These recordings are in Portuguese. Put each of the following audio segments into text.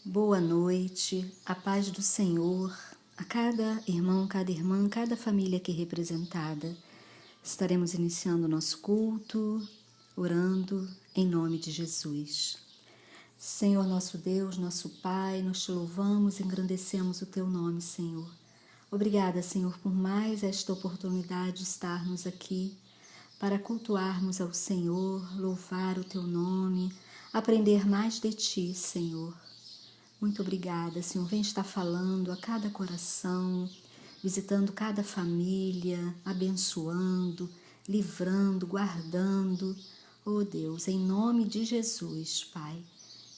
Boa noite, a paz do Senhor, a cada irmão, cada irmã, cada família aqui representada. Estaremos iniciando o nosso culto, orando em nome de Jesus. Senhor nosso Deus, nosso Pai, nós te louvamos e engrandecemos o teu nome, Senhor. Obrigada, Senhor, por mais esta oportunidade de estarmos aqui para cultuarmos ao Senhor, louvar o teu nome, aprender mais de ti, Senhor. Muito obrigada, Senhor. Vem estar falando a cada coração, visitando cada família, abençoando, livrando, guardando. Oh Deus, em nome de Jesus, Pai,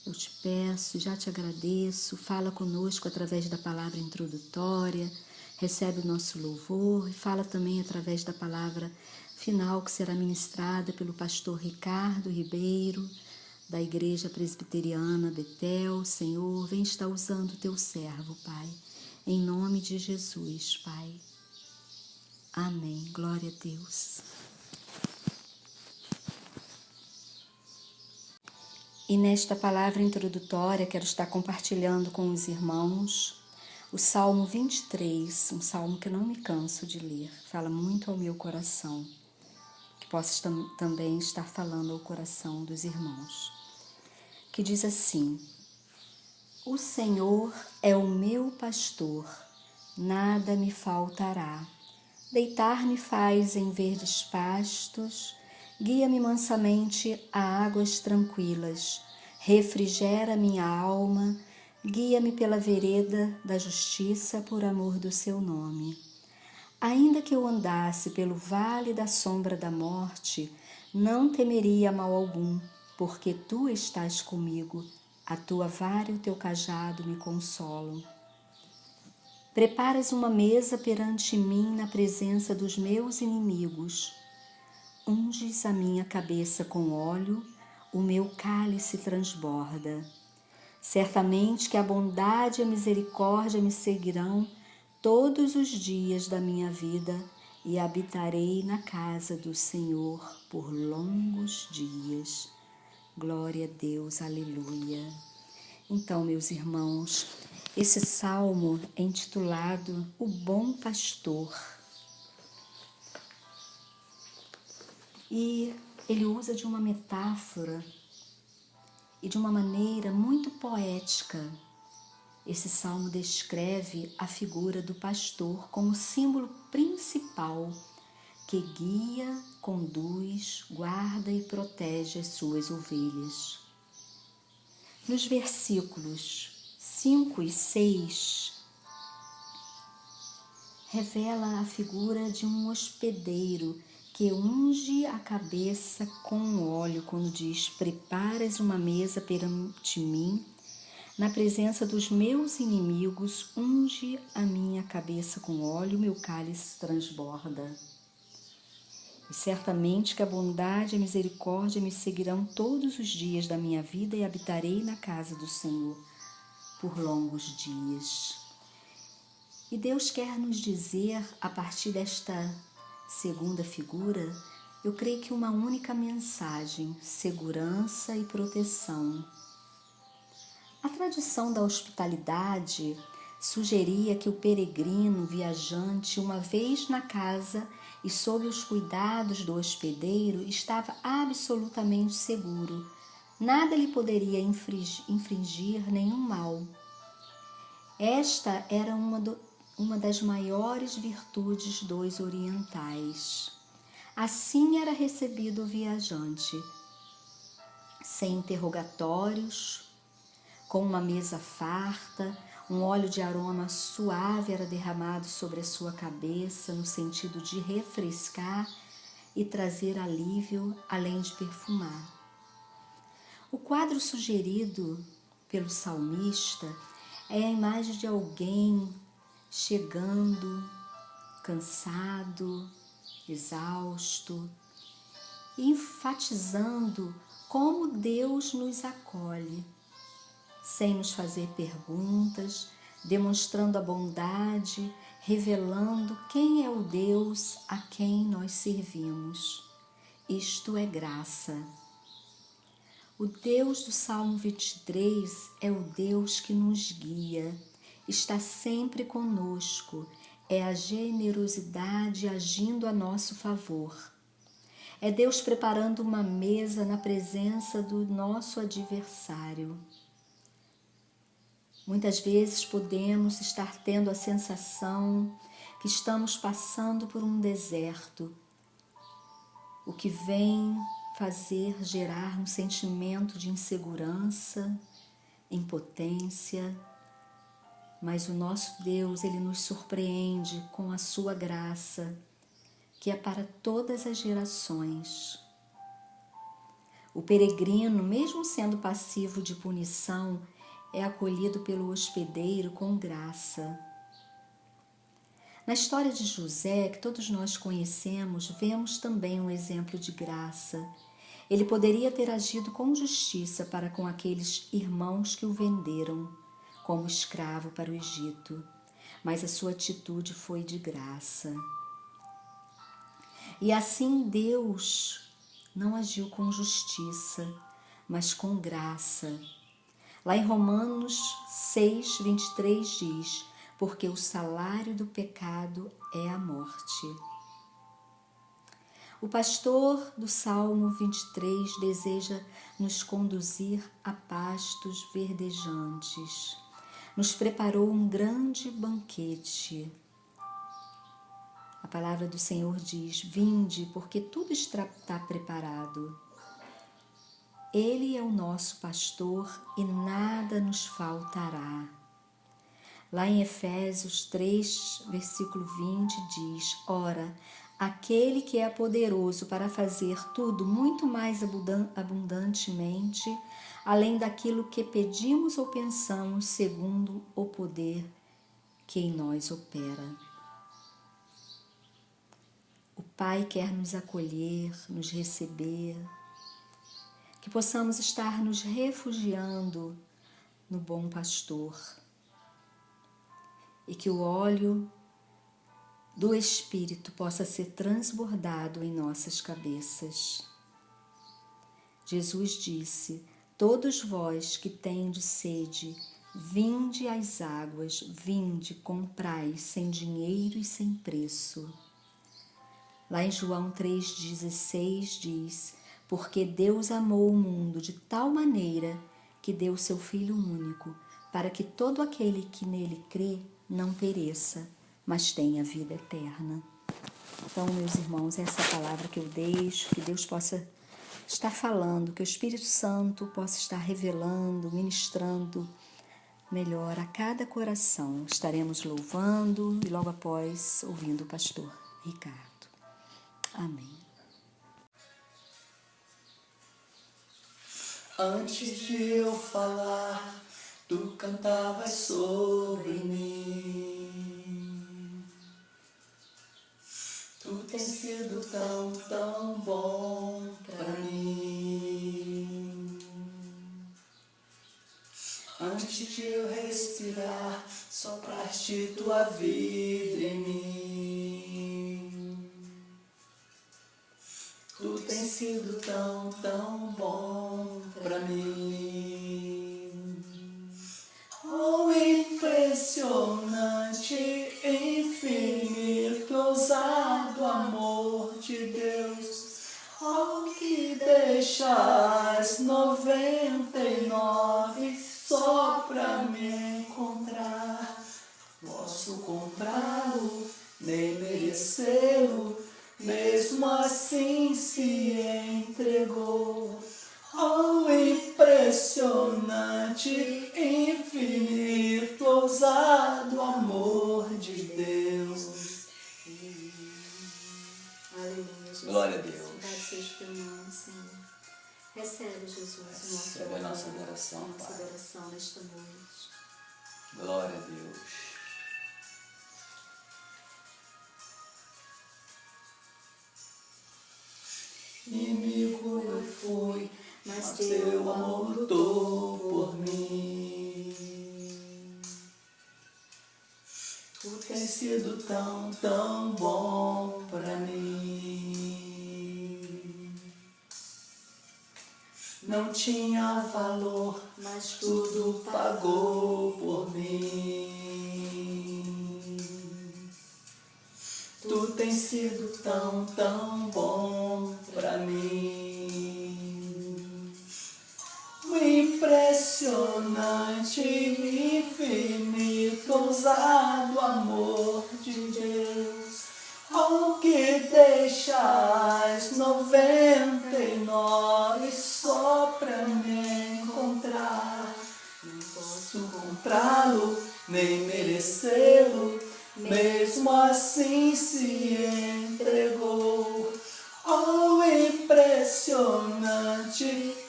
eu te peço, já te agradeço, fala conosco através da palavra introdutória, recebe o nosso louvor e fala também através da palavra final que será ministrada pelo pastor Ricardo Ribeiro, da Igreja Presbiteriana Betel. Senhor, vem estar usando o teu servo, Pai, em nome de Jesus, Pai. Amém. Glória a Deus. E nesta palavra introdutória quero estar compartilhando com os irmãos o Salmo 23, um salmo que não me canso de ler, fala muito ao meu coração, que possa também estar falando ao coração dos irmãos, que diz assim: O Senhor é o meu pastor, nada me faltará. Deitar-me faz em verdes pastos, guia-me mansamente a águas tranquilas, refrigera minha alma, guia-me pela vereda da justiça por amor do seu nome. Ainda que eu andasse pelo vale da sombra da morte, não temeria mal algum, porque tu estás comigo, a tua vara e o teu cajado me consolam. Preparas uma mesa perante mim na presença dos meus inimigos. Unges a minha cabeça com óleo, o meu cálice transborda. Certamente que a bondade e a misericórdia me seguirão todos os dias da minha vida e habitarei na casa do Senhor por longos dias. Glória a Deus, aleluia. Então, meus irmãos, esse salmo é intitulado O Bom Pastor. E ele usa de uma metáfora e de uma maneira muito poética. Esse salmo descreve a figura do pastor como símbolo principal que guia, conduz, guarda e protege as suas ovelhas. Nos versículos 5 e 6, revela a figura de um hospedeiro que unge a cabeça com óleo, quando diz: preparas uma mesa perante mim, na presença dos meus inimigos, unge a minha cabeça com óleo, meu cálice transborda. E certamente que a bondade e a misericórdia me seguirão todos os dias da minha vida e habitarei na casa do Senhor por longos dias. E Deus quer nos dizer, a partir desta segunda figura, eu creio que uma única mensagem: segurança e proteção. A tradição da hospitalidade sugeria que o peregrino viajante, uma vez na casa e sob os cuidados do hospedeiro, estava absolutamente seguro. Nada lhe poderia infringir nenhum mal. Esta era uma das maiores virtudes dos orientais. Assim era recebido o viajante, sem interrogatórios, com uma mesa farta, um óleo de aroma suave era derramado sobre a sua cabeça, no sentido de refrescar e trazer alívio, além de perfumar. O quadro sugerido pelo salmista é a imagem de alguém chegando, cansado, exausto, e enfatizando como Deus nos acolhe, sem nos fazer perguntas, demonstrando a bondade, revelando quem é o Deus a quem nós servimos. Isto é graça. O Deus do Salmo 23 é o Deus que nos guia, está sempre conosco, é a generosidade agindo a nosso favor. É Deus preparando uma mesa na presença do nosso adversário. Muitas vezes podemos estar tendo a sensação que estamos passando por um deserto, o que vem gerar um sentimento de insegurança, impotência, mas o nosso Deus, Ele nos surpreende com a sua graça, que é para todas as gerações. O peregrino, mesmo sendo passivo de punição, é acolhido pelo hospedeiro com graça. Na história de José, que todos nós conhecemos, vemos também um exemplo de graça. Ele poderia ter agido com justiça para com aqueles irmãos que o venderam como escravo para o Egito, mas a sua atitude foi de graça. E assim Deus não agiu com justiça, mas com graça. Lá em Romanos 6, 23 diz: porque o salário do pecado é a morte. O pastor do Salmo 23 deseja nos conduzir a pastos verdejantes. Nos preparou um grande banquete. A palavra do Senhor diz: vinde, porque tudo está preparado. Ele é o nosso pastor e nada nos faltará. Lá em Efésios 3, versículo 20 diz: ora, aquele que é poderoso para fazer tudo muito mais abundantemente, além daquilo que pedimos ou pensamos, segundo o poder que em nós opera. O Pai quer nos acolher, nos receber, que possamos estar nos refugiando no bom pastor e que o óleo do Espírito possa ser transbordado em nossas cabeças. Jesus disse: todos vós que tendes sede, vinde às águas, vinde, comprai, sem dinheiro e sem preço. Lá em João 3,16 diz: porque Deus amou o mundo de tal maneira que deu seu Filho único, para que todo aquele que nele crê não pereça, mas tenha vida eterna. Então, meus irmãos, essa é a palavra que eu deixo, que Deus possa estar falando, que o Espírito Santo possa estar revelando, ministrando melhor a cada coração. Estaremos louvando e logo após ouvindo o pastor Ricardo. Amém. Antes de eu falar, tu cantavas sobre mim. Tu tens sido tão, tão bom pra mim. Antes de eu respirar, sopraste tua vida em mim. Tu tens sido tão, tão bom pra mim. Oh, impressionante, infinito, ousado amor de Deus. Oh, que deixas 99 só pra me encontrar. Posso comprá-lo, nem merecê-lo, mesmo assim se entregou. Oh, impressionante, infinito, ousado amor de Deus. Aleluia, Jesus. Glória a Deus. Louvado seja o teu nome, Senhor. Recebe, Jesus, Recebe a nossa adoração, nossa Pai. adoração nesta noite. Glória a Deus. Inimigo eu fui, mas teu amor lutou por mim. Tu tens sido tão, tão bom pra mim. não tinha valor, mas tudo pagou por mim. Tu tens sido tão, tão bom pra mim. O impressionante, infinito, ousado amor de Deus, ao que deixas 99 só pra me encontrar. Não posso comprá-lo, nem merecê-lo, mesmo assim se entregou. Oh, impressionante,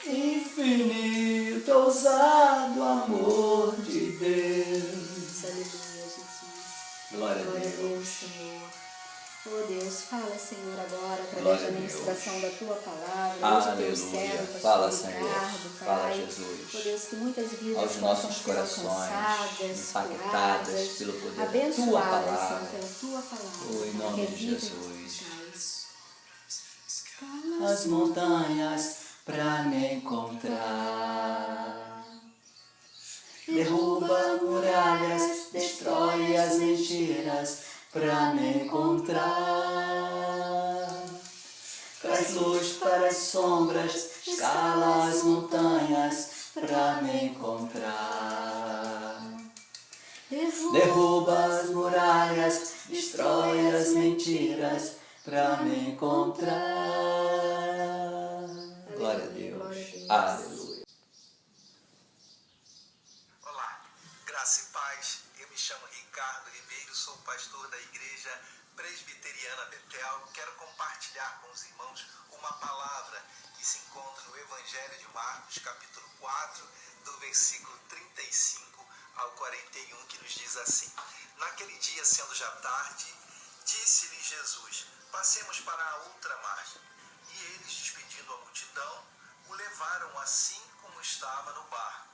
infinito, ousado amor de Deus. Aleluia, Jesus. Glória a Glória a Deus. Deus, Senhor. Oh Deus, fala, Senhor, agora, através Glória da a Deus. ministração da Tua palavra. Usa o Teu Aleluia. servo, pastor Fala, Ricardo, Senhor. Pai. Fala, Jesus. Oh Deus, que muitas vidas Aos possam nossos ser corações alcançadas, impactadas curadas, pelo poder da Tua abençoadas, palavra. Senhor, pela Tua palavra. Oh, em que nome é de vida e Jesus. eficaz. As montanhas pra me encontrar. Derruba muralhas, destrói as mentiras pra me encontrar. Traz luz para as sombras, escala as montanhas pra me encontrar. Derruba as muralhas, destrói as mentiras pra me encontrar. Glória a Deus. Aleluia. Olá, graça e paz. Eu me chamo Ricardo Ribeiro, sou pastor da Igreja Presbiteriana Betel. Quero compartilhar com os irmãos uma palavra que se encontra no Evangelho de Marcos, capítulo 4, do versículo 35 ao 41, que nos diz assim: Naquele dia, sendo já tarde, disse-lhe Jesus: Passemos para a outra margem. E eles, despedindo a multidão, o levaram assim como estava no barco,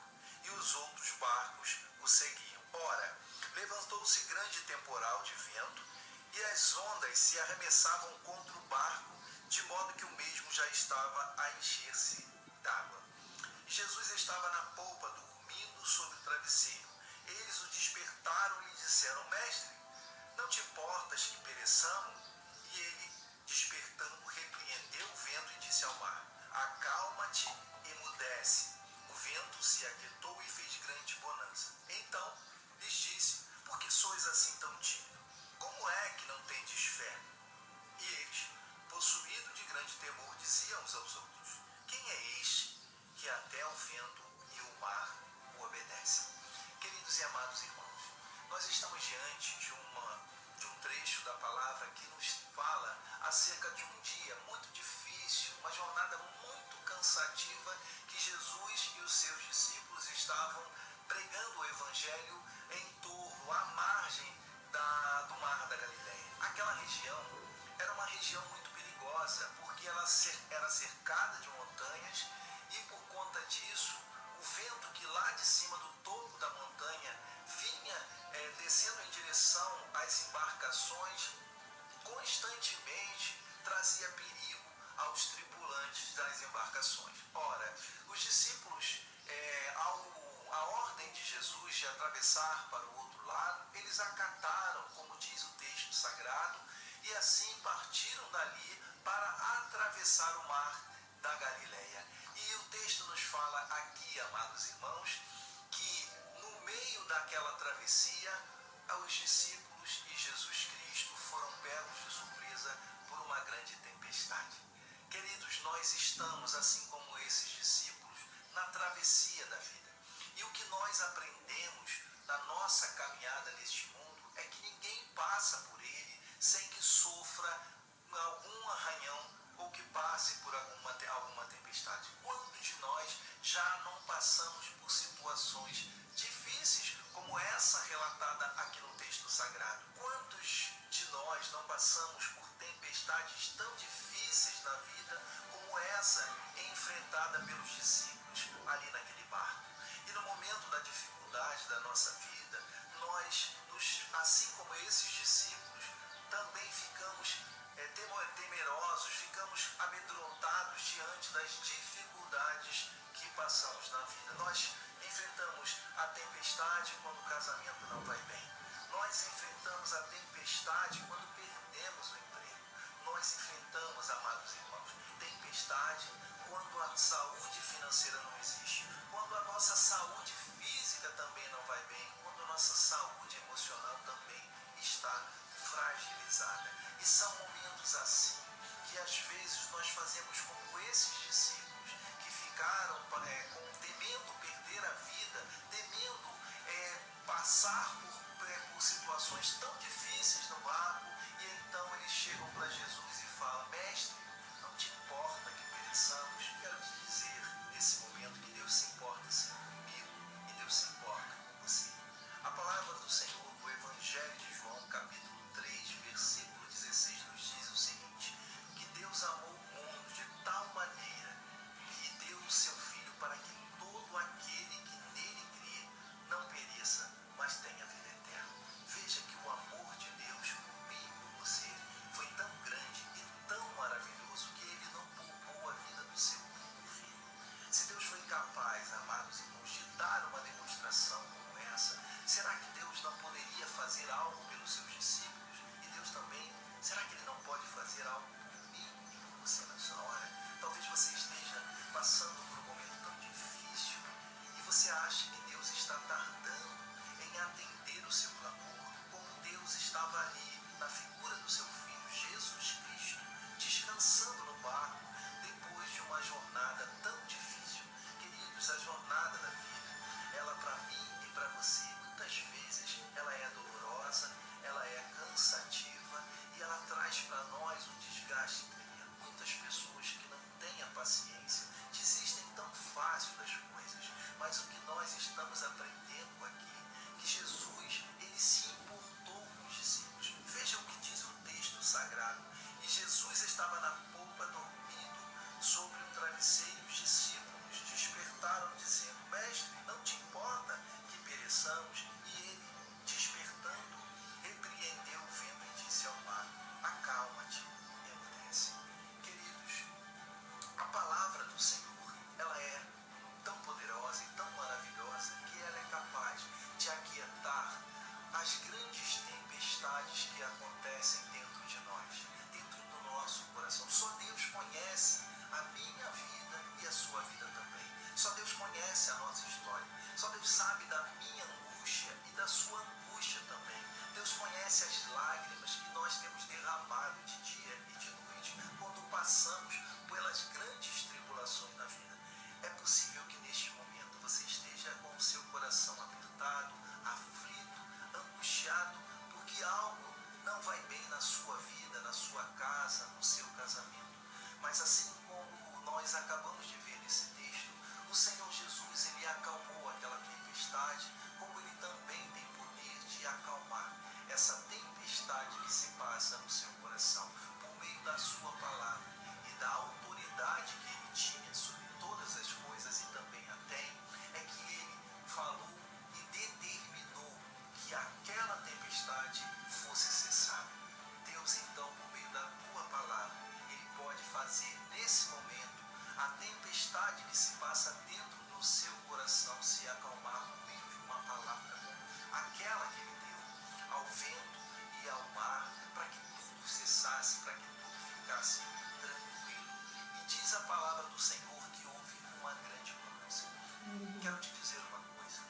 e os outros barcos o seguiam. Ora, levantou-se grande temporal de vento, e as ondas se arremessavam contra o barco, de modo que o mesmo já estava a encher-se d'água. Jesus estava na polpa, dormindo sobre o travesseiro. Eles o despertaram e lhe disseram: Mestre, não te importas que pereçamos? E ele, despertando, repreendeu o vento e disse ao mar: Acalma-te, emudece. O vento se aquietou e fez grande bonança. Então lhes disse: Por que sois assim tão tímidos? Como é que não tendes fé? E eles, possuídos de grande temor, diziam uns aos outros: Quem é este que até o vento e o mar o obedecem? Queridos e amados irmãos, nós estamos diante de um trecho da palavra que nos fala acerca de um dia muito difícil, uma jornada muito cansativa, que Jesus e os seus discípulos estavam pregando o Evangelho em torno, à margem do Mar da Galileia. Aquela região era uma região muito perigosa, porque ela era cercada de montanhas, e por conta disso, o vento que lá de cima do topo da montanha vinha descendo em direção às embarcações, constantemente trazia perigo aos tripulantes das embarcações. Ora, os discípulos, a ordem de Jesus de atravessar para o outro lado, eles acataram, como diz o texto sagrado, e assim partiram dali para atravessar o mar da Galileia. E o texto nos fala aqui, amados irmãos, que no meio daquela travessia, os discípulos e Jesus Cristo foram pegos de surpresa por uma grande tempestade. Queridos, nós estamos, assim como esses discípulos, na travessia da vida. E o que nós aprendemos na nossa caminhada neste mundo é que ninguém passa por ele sem que sofra algum arranhão ou que passe por alguma tempestade. Quantos de nós já não passamos por situações difíceis como essa relatada aqui no texto sagrado? Quantos de nós não passamos por tempestades tão difíceis na vida como essa enfrentada pelos discípulos ali naquele barco? E no momento da dificuldade da nossa vida, nós, assim como esses discípulos, também ficamos temerosos, ficamos amedrontados diante das dificuldades tempestade quando o casamento não vai bem. Nós enfrentamos a tempestade quando perdemos o emprego. Nós enfrentamos, amados irmãos, tempestade quando a saúde financeira não existe, quando a nossa saúde física também não vai bem, quando a nossa saúde emocional também está fragilizada. E são momentos assim que às vezes nós fazemos como esses discípulos que ficaram temendo perder a vida, temendo passar por situações tão difíceis no barco, e então eles chegam para Jesus e falam: Mestre, não te importa que pereçamos? Quero te dizer nesse momento que Deus se importa sim comigo e Deus se importa com você. A palavra do Senhor no Evangelho de João, capítulo 3, versículo 16, nos diz o seguinte: que Deus amou o mundo de tal maneira que deu o seu Filho para que todo aquele que nele crê não pereça, mas tenha vida eterna. Veja que o amor de Deus por mim e por você foi tão grande e tão maravilhoso que ele não poupou a vida do seu único Filho. Se Deus foi capaz, amados irmãos, de dar uma demonstração como essa, será que Deus não poderia fazer algo pelos seus discípulos? E Deus também, será que ele não pode fazer algo por mim e por você nessa hora? Talvez você esteja passando por um momento tão difícil e você acha que Deus está tardando em atender o seu clamor, como Deus estava ali na figura do seu Filho Jesus Cristo, descansando no barco depois de uma jornada tão difícil. Queridos, a jornada da vida, ela para mim e para você, muitas vezes ela é dolorosa, ela é cansativa e ela traz para nós um desgaste tremendo. Muitas pessoas que não têm a paciência desistem tão fácil das coisas, mas o que nós estamos aprendendo aqui, que Jesus, ele se importou com os discípulos. Veja o que diz o texto sagrado: e Jesus estava na polpa dormindo sobre um travesseiro. Os discípulos despertaram dizendo: Mestre, não te importa que pereçamos? E ele, despertando, repreendeu o vento e disse ao mar: acalma-te, emudece. Queridos, a palavra do Senhor, ela é tão poderosa e tão maravilhosa que ela é capaz de aquietar as grandes tempestades que acontecem dentro de nós, dentro do nosso coração. Só Deus conhece a minha vida e a sua vida também. Só Deus conhece a nossa história. Só Deus sabe da minha angústia e da sua angústia também. Deus conhece as lágrimas que nós temos derramado de dia e de noite quando passamos pelas grandes tribulações da vida. É possível que neste momento você esteja com o seu coração apertado, aflito, angustiado, porque algo não vai bem na sua vida, na sua casa, no seu casamento. Mas assim como nós acabamos de ver nesse texto, o Senhor Jesus, ele acalmou aquela tempestade, como ele também tem poder de acalmar essa tempestade que se passa no seu coração, por meio da sua palavra e da autoridade que ele tinha sobre todas as coisas e também a tem, é que ele falou e determinou que aquela tempestade fosse cessada. Deus, então, por meio da tua palavra, ele pode fazer nesse momento a tempestade que se passa dentro do seu coração se acalmar por meio de uma palavra como aquela que ele deu ao vento e ao mar, para que tudo cessasse, para que tudo ficasse tranquilo. E diz a palavra do Senhor que houve uma grande bonança. Quero te dizer uma coisa: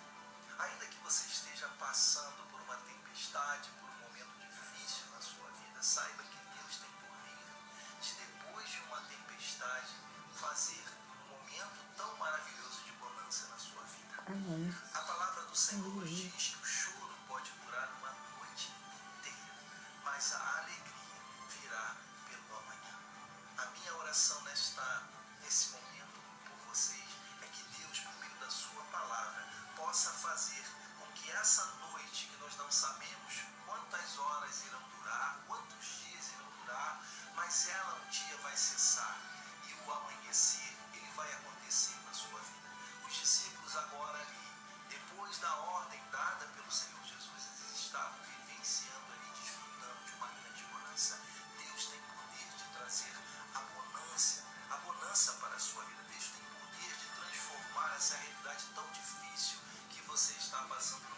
ainda que você esteja passando por uma tempestade, por um momento difícil na sua vida, saiba que Deus tem poder de, depois de uma tempestade, fazer um momento tão maravilhoso de bonança na sua vida. Amém. A palavra do Senhor nos diz que o choro pode durar uma noite inteira, mas a alegria virá pelo amanhã. A minha oração nesse momento por vocês é que Deus, por meio da sua palavra, possa fazer com que essa noite, que nós não sabemos quantas horas irão durar, quantos dias irão durar, mas ela um dia vai cessar e o amanhecer, ele vai acontecer na sua vida. Os discípulos agora ali, depois da ordem dada pelo Senhor Jesus, eles estavam vivenciando ali, desfrutando de uma grande bonança. Deus tem poder de trazer a bonança para a sua vida. Deus tem poder de transformar essa realidade tão difícil que você está passando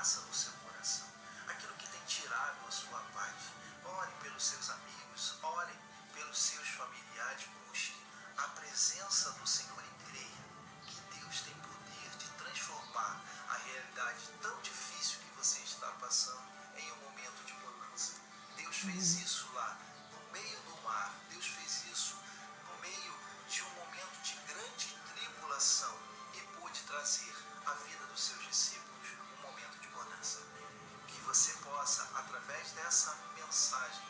passa no seu coração, aquilo que tem tirado a sua paz. Ore pelos seus amigos, ore pelos seus familiares, busque a presença do Senhor e creia que Deus tem poder de transformar a realidade tão difícil que você está passando em um momento de bonança. Deus fez isso lá no meio do mar, Deus fez isso no meio de um momento de grande tribulação e pôde trazer à vida dos seus discípulos um momento de bonança. Que você possa, através dessa mensagem,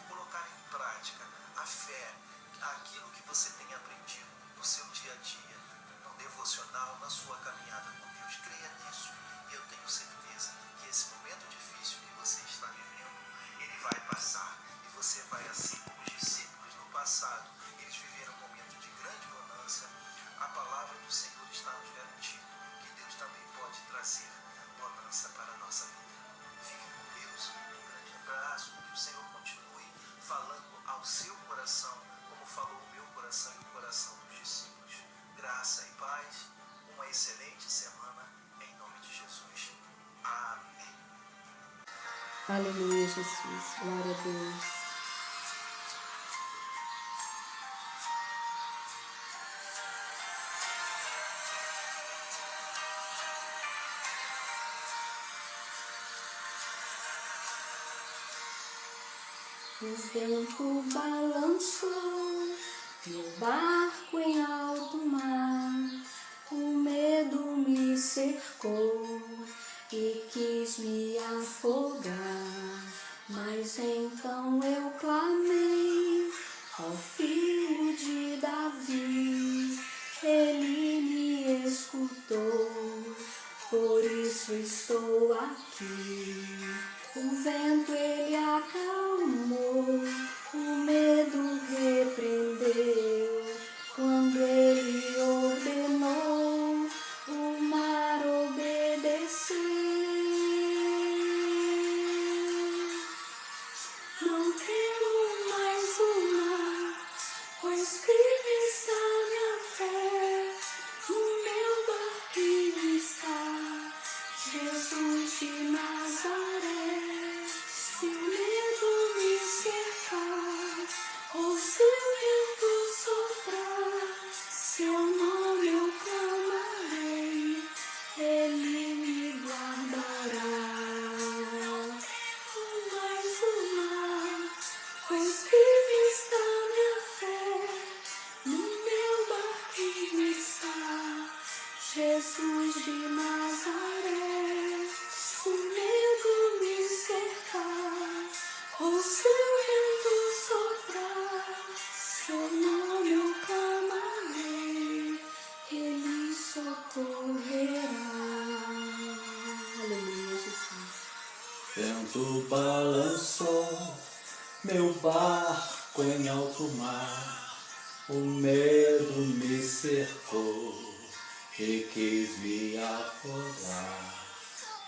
colocar em prática a fé, aquilo que você tem aprendido no seu dia a dia, no devocional, na sua caminhada com Deus. Creia nisso e eu tenho certeza que esse momento difícil que você está vivendo, ele vai passar e você vai, assim como os discípulos no passado, eles viveram um momento de grande bonança. A palavra do Senhor está nos garantindo que Deus também pode trazer bonança para a nossa vida. Fique com Deus, um grande abraço, que o Senhor continue falando ao seu coração, como falou o meu coração e o coração dos discípulos. Graça e paz, uma excelente semana, em nome de Jesus. Amém. Aleluia, Jesus. Glória a Deus. O vento balançou meu barco em alto mar, o medo me cercou e quis me afogar, mas então eu clamei ao Filho de Davi, ele me escutou, por isso estou aqui. O vento ele acalmou, o medo repreendeu, quando ele ordenou, o mar obedeceu. Não temo mais o mar, pois firme está minha fé, no meu barquinho está Jesus de Nazaré. Se o medo me cercar, ou se o vento soprar, seu nome eu clamarei, ele me guardará. Mais o mar, pois firme está minha fé, no meu barquinho está Jesus de Nazaré. Se o medo me cercar, ou se o vento soprar, seu nome eu clamarei, ele socorrerá. Aleluia, Jesus. Vento balançou meu barco em alto mar, o medo me cercou e quis me afogar.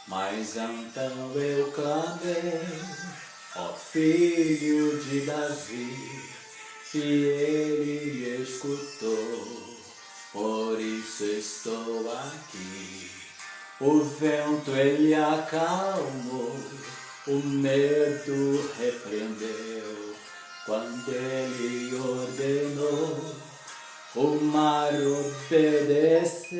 Mas então eu clamei, ó Filho de Davi, e ele me escutou, por isso estou aqui. O vento ele acalmou, o medo repreendeu, quando ele ordenou, o mar obedeceu.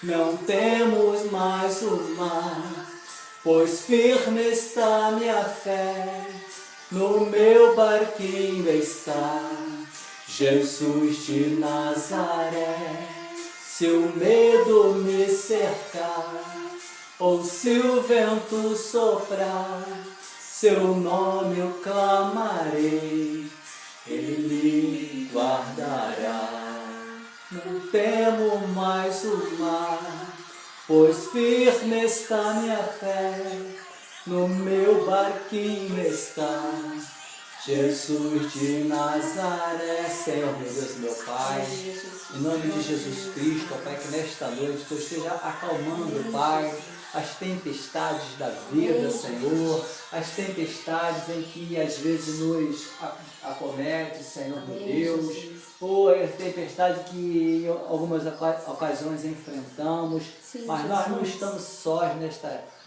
Não temos mais o mar, pois firme está minha fé, no meu barquinho está Jesus de Nazaré. Se o medo me cercar, ou se o vento soprar, seu nome eu clamarei, ele me guardará. Não temo mais o mar, pois firme está minha fé, no meu barquinho está Jesus de Nazaré. Senhor, meu Deus, meu Pai, em nome de Jesus Cristo, ó Pai, que nesta noite tu esteja acalmando, Pai, as tempestades da vida, Senhor, as tempestades em que às vezes nos acomete, Senhor, meu Deus. ou a tempestade que em algumas ocasiões enfrentamos, Sim, mas nós não Jesus. estamos sós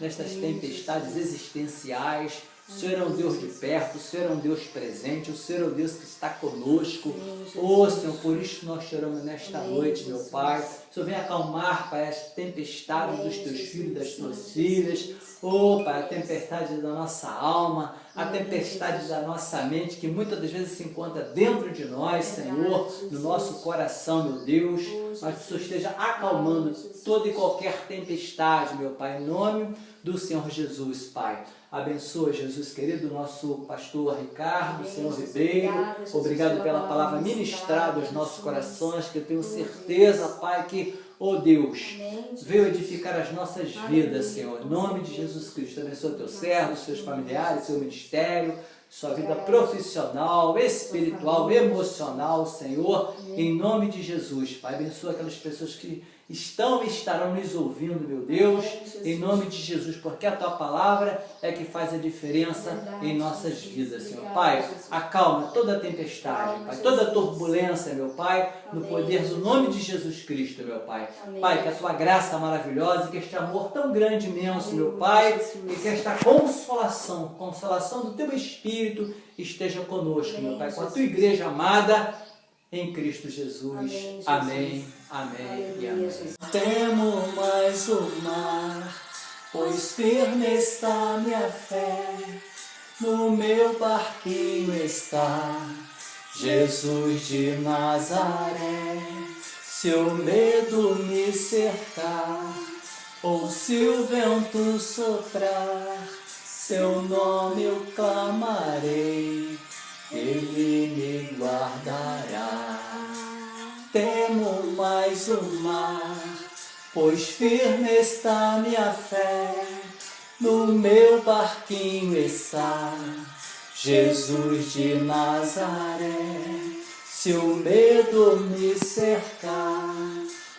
nestas tempestades existenciais. O Senhor é um Deus de perto, o Senhor é um Deus presente, o Senhor é um Deus que está conosco. Ô Senhor, por isso nós choramos nesta noite, meu Pai. O Senhor vem acalmar, Pai, as tempestades dos teus filhos e das tuas filhas. Ô Pai, a tempestade da nossa alma, a tempestade da nossa mente, que muitas das vezes se encontra dentro de nós, Senhor, no nosso coração, meu Deus. Mas que o Senhor esteja acalmando toda e qualquer tempestade, meu Pai, em nome do Senhor Jesus, Pai. Abençoa, Jesus querido, nosso pastor Ricardo, Senhor Ribeiro. Obrigado pela palavra ministrada aos nossos corações, que eu tenho certeza, Pai, que, oh Deus, veio edificar as nossas vidas, Senhor. Em nome de Jesus Cristo, abençoa teu servo, seus familiares, seu ministério, sua vida profissional, espiritual, emocional, Senhor, em nome de Jesus, Pai. Abençoa aquelas pessoas que estão e estarão nos ouvindo, meu Deus, em nome de Jesus, porque a Tua palavra é que faz a diferença em nossas vidas, Senhor. Pai, acalma toda a tempestade, Pai, toda a turbulência, meu Pai, no poder do nome de Jesus Cristo, meu Pai. Pai, que a Tua graça maravilhosa, que este amor tão grande, imenso, meu Pai, e que esta consolação do Teu Espírito esteja conosco, meu Pai, com a Tua igreja amada, em Cristo Jesus. Amém, amém e amém. Temo mais o mar, pois firme está minha fé. No meu barquinho está Jesus de Nazaré. Se o medo me cercar, ou se o vento soprar, seu nome eu clamarei, Ele me guardará. Temo mais o mar, pois firme está minha fé. No meu barquinho está Jesus de Nazaré. Se o medo me cercar,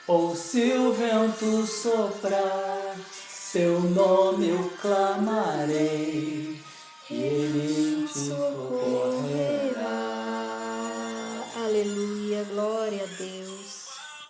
ou se o vento soprar, seu nome eu clamarei,